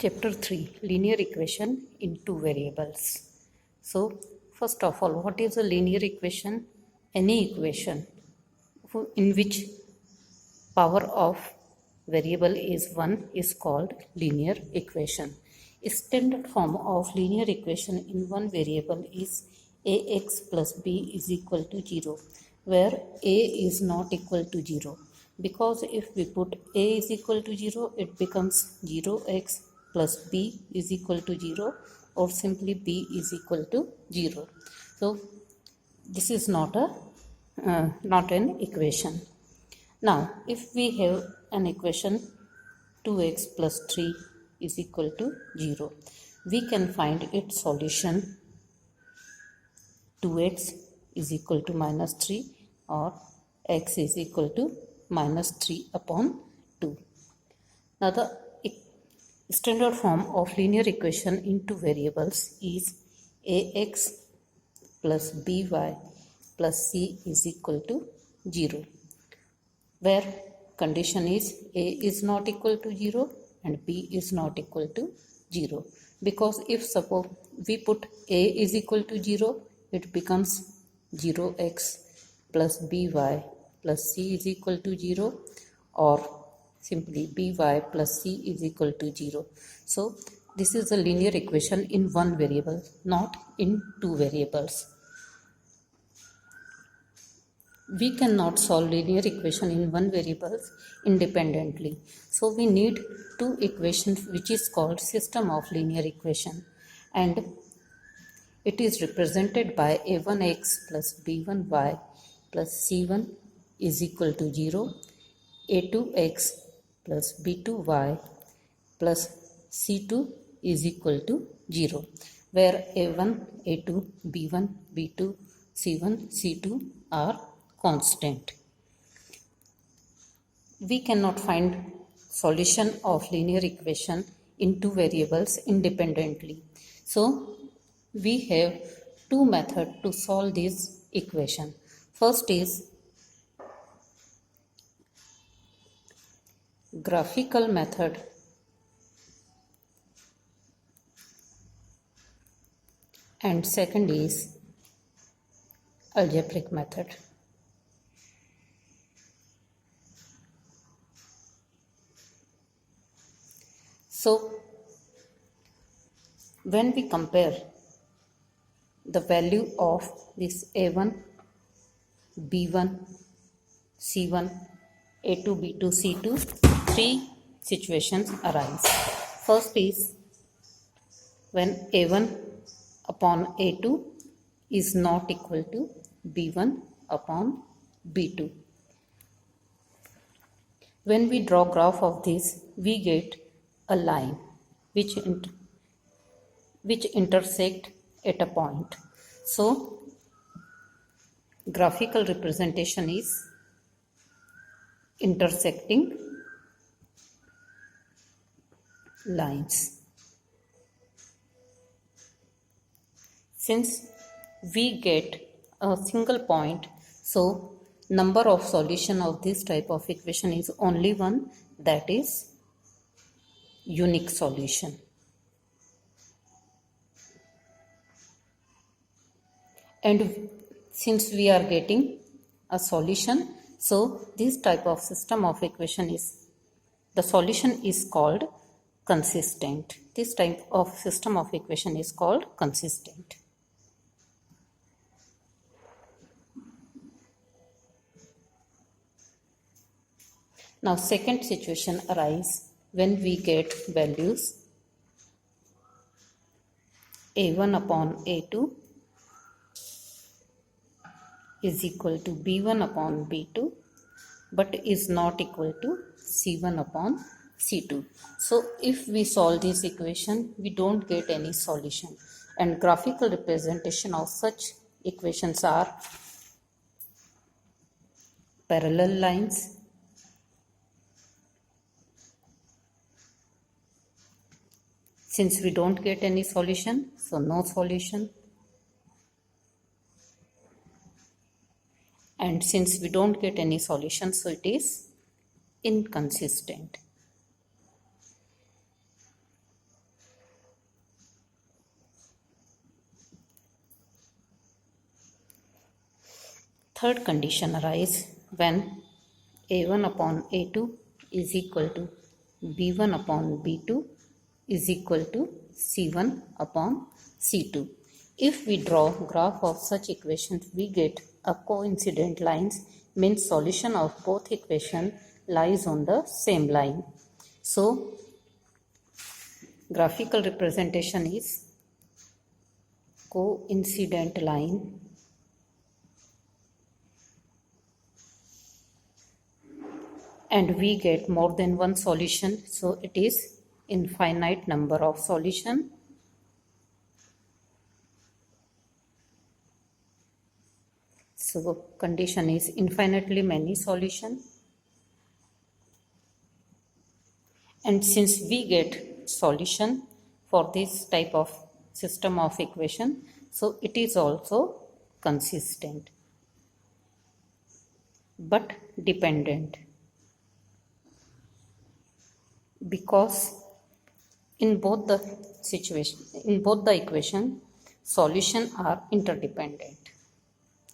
Chapter 3 Linear Equation in Two Variables. So, first of all, what is a linear equation? Any equation in which power of variable is 1 is called linear equation. A standard form of linear equation in one variable is ax plus b is equal to 0, where a is not equal to 0. Because if we put a is equal to 0, it becomes 0x plus b is equal to 0, or simply b is equal to 0. So this is not an equation. Now, if we have an equation 2x plus 3 is equal to 0, we can find its solution 2x is equal to minus 3 or x is equal to minus 3 upon 2. Now, the standard form of linear equation in two variables is ax plus by plus c is equal to 0, where condition is a is not equal to 0 and b is not equal to 0. Because if suppose we put a is equal to 0, it becomes 0x plus by plus c is equal to 0, or simply by plus c is equal to 0. So this is a linear equation in one variable, not in two variables. We cannot solve linear equation in one variable independently. So we need two equations, which is called system of linear equation, and it is represented by a1x plus b1y plus c1 is equal to 0, a2x plus b2y plus c2 is equal to 0, where a1, a2, b1, b2, c1, c2 are constant. We cannot find solution of linear equation in two variables independently. So we have two methods to solve this equation. First is graphical method, and second is algebraic method. So when we compare the value of this a1, b1, c1, a2, b2, c2, three situations arise. First is when a1 upon a2 is not equal to b1 upon b2. When we draw graph of this, we get a line which intersect at a point. So graphical representation is intersecting lines. Since we get a single point, so number of solution of this type of equation is only one, that is unique solution. And since we are getting a solution, so this type of system of equation is, the solution is called consistent. This type of system of equation is called consistent. Now second situation arises when we get values a1 upon a2 is equal to b1 upon b2 but is not equal to c1 upon c2. So if we solve this equation, we don't get any solution, and graphical representation of such equations are parallel lines, since we don't get any solution, so no solution. And since we don't get any solution, so it is inconsistent. Third condition arises when a1 upon a2 is equal to b1 upon b2 is equal to c1 upon c2. If we draw graph of such equations, we get a coincident lines, means solution of both equation lies on the same line. So graphical representation is coincident line and we get more than one solution, so it is infinite number of solution. So condition is infinitely many solution, and since we get solution for this type of system of equation, so it is also consistent but dependent, because in both the equation solution are interdependent.